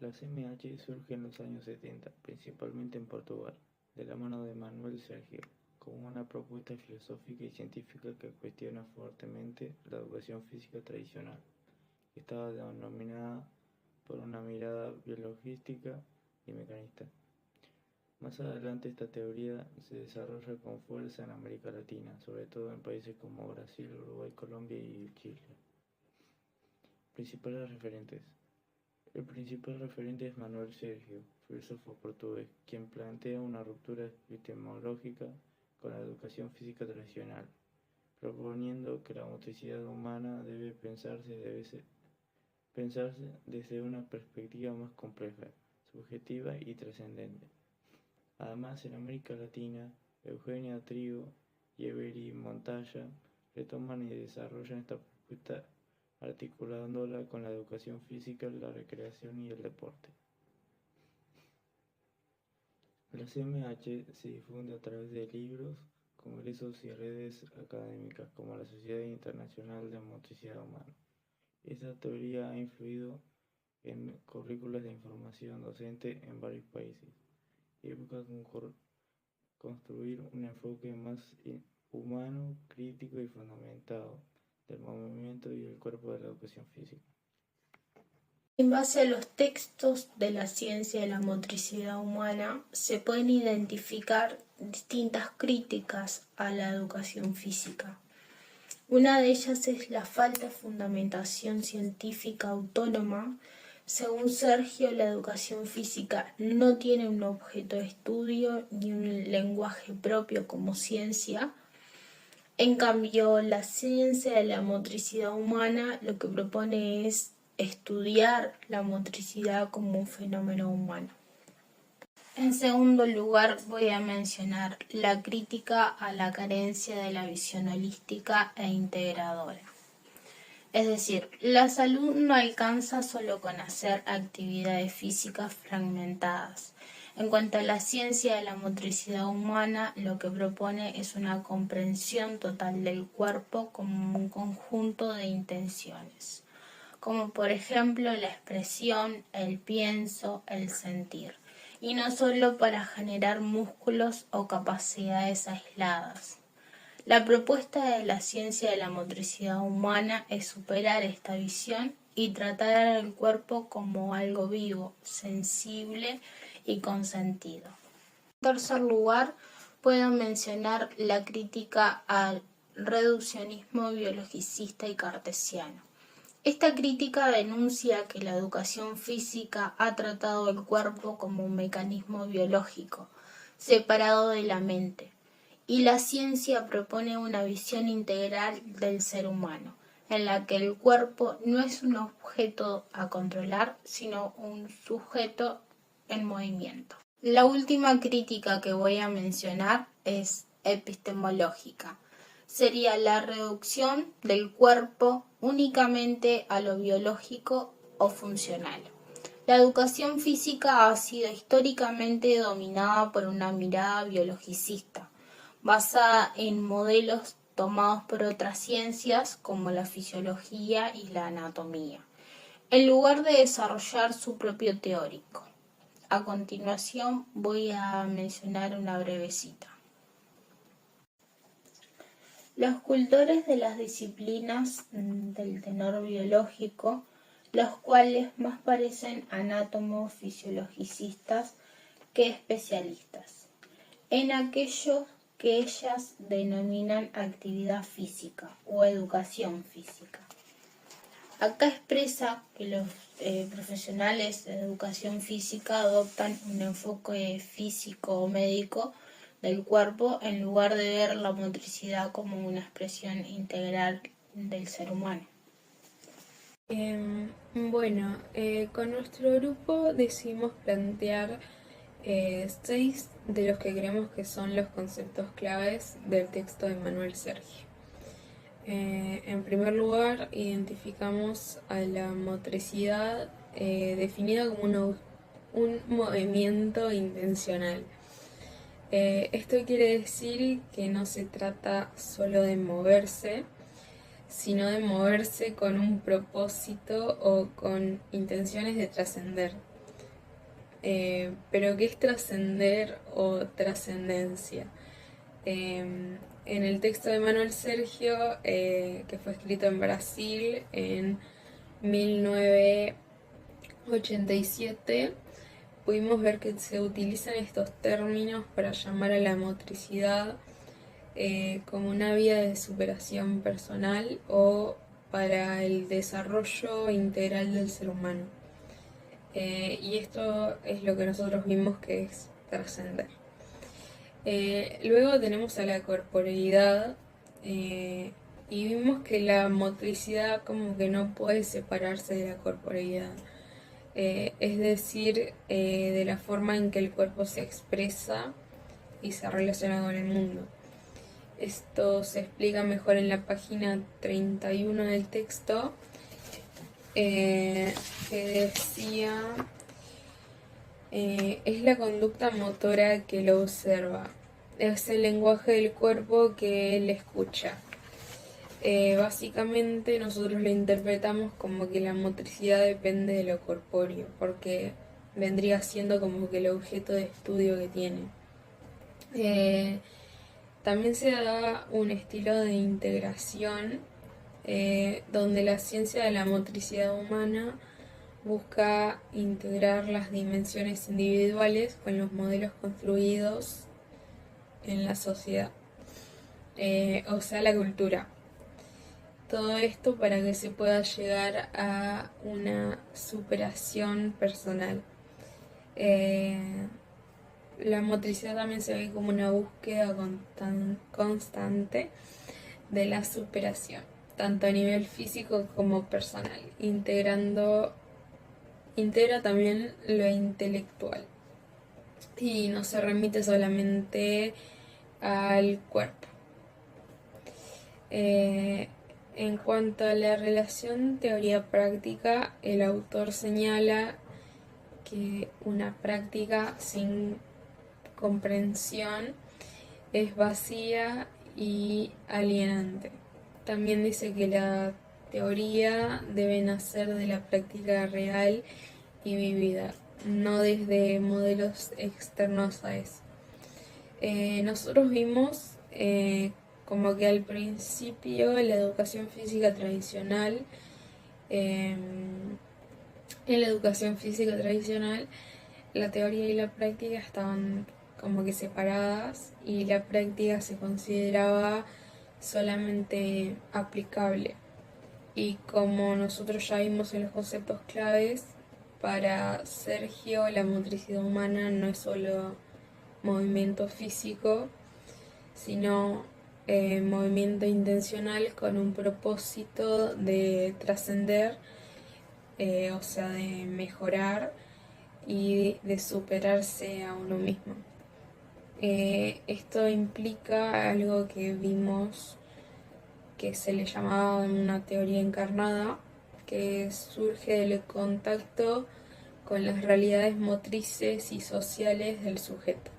La CMH surge en los años 70, principalmente en Portugal, de la mano de Manuel Sergio, como una propuesta filosófica y científica que cuestiona fuertemente la educación física tradicional, que estaba denominada por una mirada biologística y mecanista. Más adelante esta teoría se desarrolla con fuerza en América Latina, sobre todo en países como Brasil, Uruguay, Colombia y Chile. Principales referentes. El principal referente es Manuel Sergio, filósofo portugués, quien plantea una ruptura epistemológica con la educación física tradicional, proponiendo que la motricidad humana debe pensarse desde una perspectiva más compleja, subjetiva y trascendente. Además, en América Latina, Eugenia Trigo y Everi Montalla retoman y desarrollan esta propuesta articulándola con la educación física, la recreación y el deporte. La CMH se difunde a través de libros, congresos y redes académicas como la Sociedad Internacional de Motricidad Humana. Esta teoría ha influido en currículos de información docente en varios países y busca construir un enfoque más humano, crítico y fundamentado del movimiento y el cuerpo de la educación física. En base a los textos de la ciencia de la motricidad humana, se pueden identificar distintas críticas a la educación física. Una de ellas es la falta de fundamentación científica autónoma. Según Sergio, la educación física no tiene un objeto de estudio ni un lenguaje propio como ciencia. En cambio, la ciencia de la motricidad humana lo que propone es estudiar la motricidad como un fenómeno humano. En segundo lugar, voy a mencionar la crítica a la carencia de la visión holística e integradora. Es decir, la salud no alcanza solo con hacer actividades físicas fragmentadas. En cuanto a la ciencia de la motricidad humana, lo que propone es una comprensión total del cuerpo como un conjunto de intenciones, como por ejemplo la expresión, el pienso, el sentir, y no solo para generar músculos o capacidades aisladas. La propuesta de la ciencia de la motricidad humana es superar esta visión y tratar al cuerpo como algo vivo, sensible y con sentido. En tercer lugar, puedo mencionar la crítica al reduccionismo biologicista y cartesiano. Esta crítica denuncia que la educación física ha tratado el cuerpo como un mecanismo biológico, separado de la mente, y la ciencia propone una visión integral del ser humano, en la que el cuerpo no es un objeto a controlar, sino un sujeto en movimiento. La última crítica que voy a mencionar es epistemológica. Sería la reducción del cuerpo únicamente a lo biológico o funcional. La educación física ha sido históricamente dominada por una mirada biologicista, basada en modelos tomados por otras ciencias como la fisiología y la anatomía, en lugar de desarrollar su propio teórico. A continuación voy a mencionar una breve cita. Los cultores de las disciplinas del tenor biológico, los cuales más parecen anátomos fisiologicistas que especialistas, en aquello que ellas denominan actividad física o educación física. Acá expresa que los profesionales de educación física adoptan un enfoque físico o médico del cuerpo en lugar de ver la motricidad como una expresión integral del ser humano. Con nuestro grupo decidimos plantear 6 de los que creemos que son los conceptos claves del texto de Manuel Sergio. En primer lugar, identificamos a la motricidad definida como un movimiento intencional. Esto quiere decir que no se trata solo de moverse, sino de moverse con un propósito o con intenciones de trascender. pero ¿qué es trascender o trascendencia? En el texto de Manuel Sergio, que fue escrito en Brasil en 1987, pudimos ver que se utilizan estos términos para llamar a la motricidad como una vía de superación personal o para el desarrollo integral del ser humano. Y esto es lo que nosotros vimos que es trascender. Luego tenemos a la corporeidad y vimos que la motricidad como que no puede separarse de la corporeidad. Es decir, de la forma en que el cuerpo se expresa y se relaciona con el mundo. Esto se explica mejor en la página 31 del texto, que decía, es la conducta motora que lo observa, es el lenguaje del cuerpo que él escucha. Básicamente nosotros lo interpretamos como que la motricidad depende de lo corpóreo, porque vendría siendo como que el objeto de estudio que tiene. También se da un estilo de integración donde la ciencia de la motricidad humana busca integrar las dimensiones individuales con los modelos construidos en la sociedad, o sea, la cultura. Todo esto para que se pueda llegar a una superación personal. La motricidad también se ve como una búsqueda constante de la superación, tanto a nivel físico como personal, integra también lo intelectual y no se remite solamente al cuerpo. En cuanto a la relación teoría-práctica, el autor señala que una práctica sin comprensión es vacía y alienante. También dice que la teoría debe nacer de la práctica real y vivida, no desde modelos externos a eso. Nosotros vimos como que al principio la educación física tradicional, en la educación física tradicional, la teoría y la práctica estaban como que separadas y la práctica se consideraba solamente aplicable. Y como nosotros ya vimos en los conceptos claves, para Sergio la motricidad humana no es solo movimiento físico, sino movimiento intencional con un propósito de trascender, o sea, de mejorar y de superarse a uno mismo. Esto implica algo que vimos que se le llamaba una teoría encarnada, que surge del contacto con las realidades motrices y sociales del sujeto.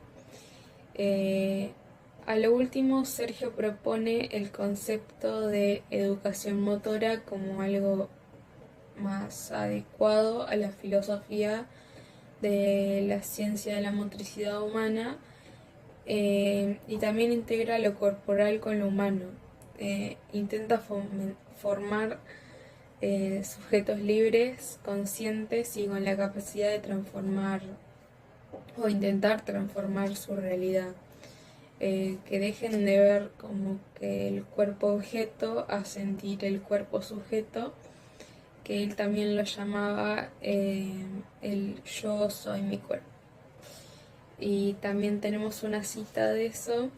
A lo último, Sergio propone el concepto de educación motora como algo más adecuado a la filosofía de la ciencia de la motricidad humana, y también integra lo corporal con lo humano. Intenta formar sujetos libres, conscientes y con la capacidad de transformar o intentar transformar su realidad. Que dejen de ver como que el cuerpo objeto a sentir el cuerpo sujeto, que él también lo llamaba el yo soy mi cuerpo. Y también tenemos una cita de eso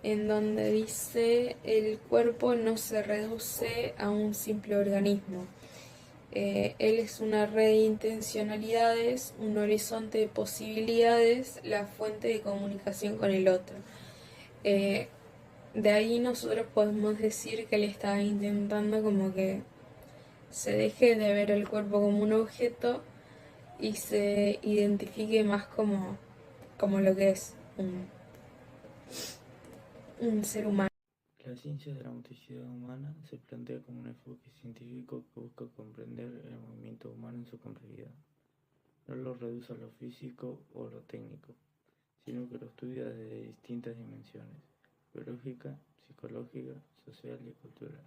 en donde dice: el cuerpo no se reduce a un simple organismo. Él es una red de intencionalidades, un horizonte de posibilidades, la fuente de comunicación con el otro. De ahí nosotros podemos decir que él estaba intentando como que se deje de ver el cuerpo como un objeto y se identifique más como lo que es un ser humano. La ciencia de la motricidad humana se plantea como un enfoque científico que busca comprender el movimiento humano en su complejidad. no lo reduce a lo físico o lo técnico, sino que lo estudia desde distintas dimensiones: biológica, psicológica, social y cultural.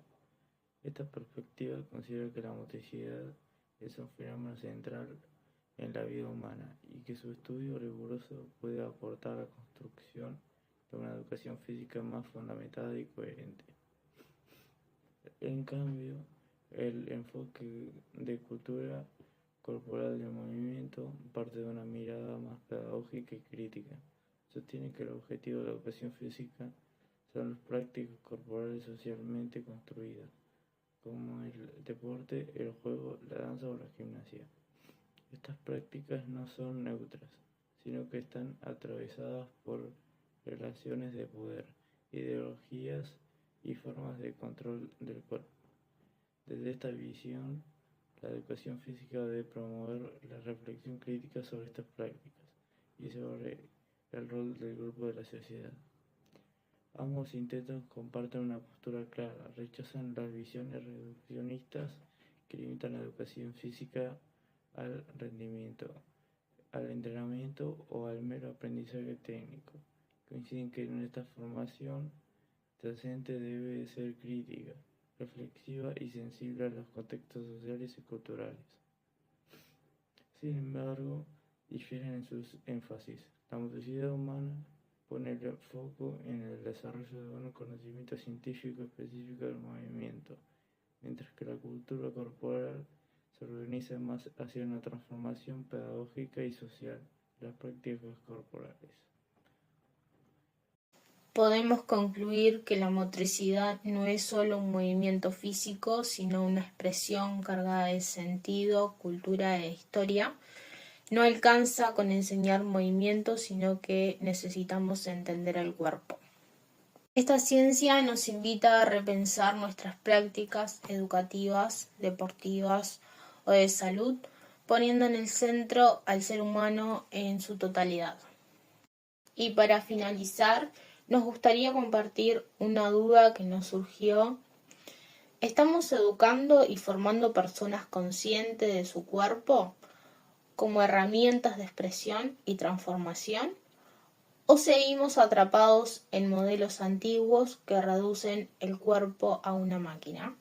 Esta perspectiva considera que la motricidad es un fenómeno central en la vida humana y que su estudio riguroso puede aportar a la construcción de una educación física más fundamentada y coherente. En cambio, el enfoque de cultura corporal del movimiento parte de una mirada más pedagógica y crítica. Sostiene que el objetivo de la educación física son las prácticas corporales socialmente construidas, como el deporte, el juego, la danza o la gimnasia. Estas prácticas no son neutras, sino que están atravesadas por relaciones de poder, ideologías y formas de control del cuerpo. Desde esta visión, la educación física debe promover la reflexión crítica sobre estas prácticas y sobre el rol del grupo de la sociedad. Ambos intentos comparten una postura clara: rechazan las visiones reduccionistas que limitan la educación física al rendimiento, al entrenamiento o al mero aprendizaje técnico. Coinciden que en esta formación docente debe ser crítica, reflexiva y sensible a los contextos sociales y culturales. Sin embargo, difieren en sus énfasis. La motricidad humana pone el foco en el desarrollo de un conocimiento científico específico del movimiento, mientras que la cultura corporal se organiza más hacia una transformación pedagógica y social de las prácticas corporales. Podemos concluir que la motricidad no es solo un movimiento físico, sino una expresión cargada de sentido, cultura e historia. No alcanza con enseñar movimiento, sino que necesitamos entender el cuerpo. Esta ciencia nos invita a repensar nuestras prácticas educativas, deportivas o de salud, poniendo en el centro al ser humano en su totalidad. Y para finalizar, nos gustaría compartir una duda que nos surgió. ¿Estamos educando y formando personas conscientes de su cuerpo como herramientas de expresión y transformación? ¿O seguimos atrapados en modelos antiguos que reducen el cuerpo a una máquina?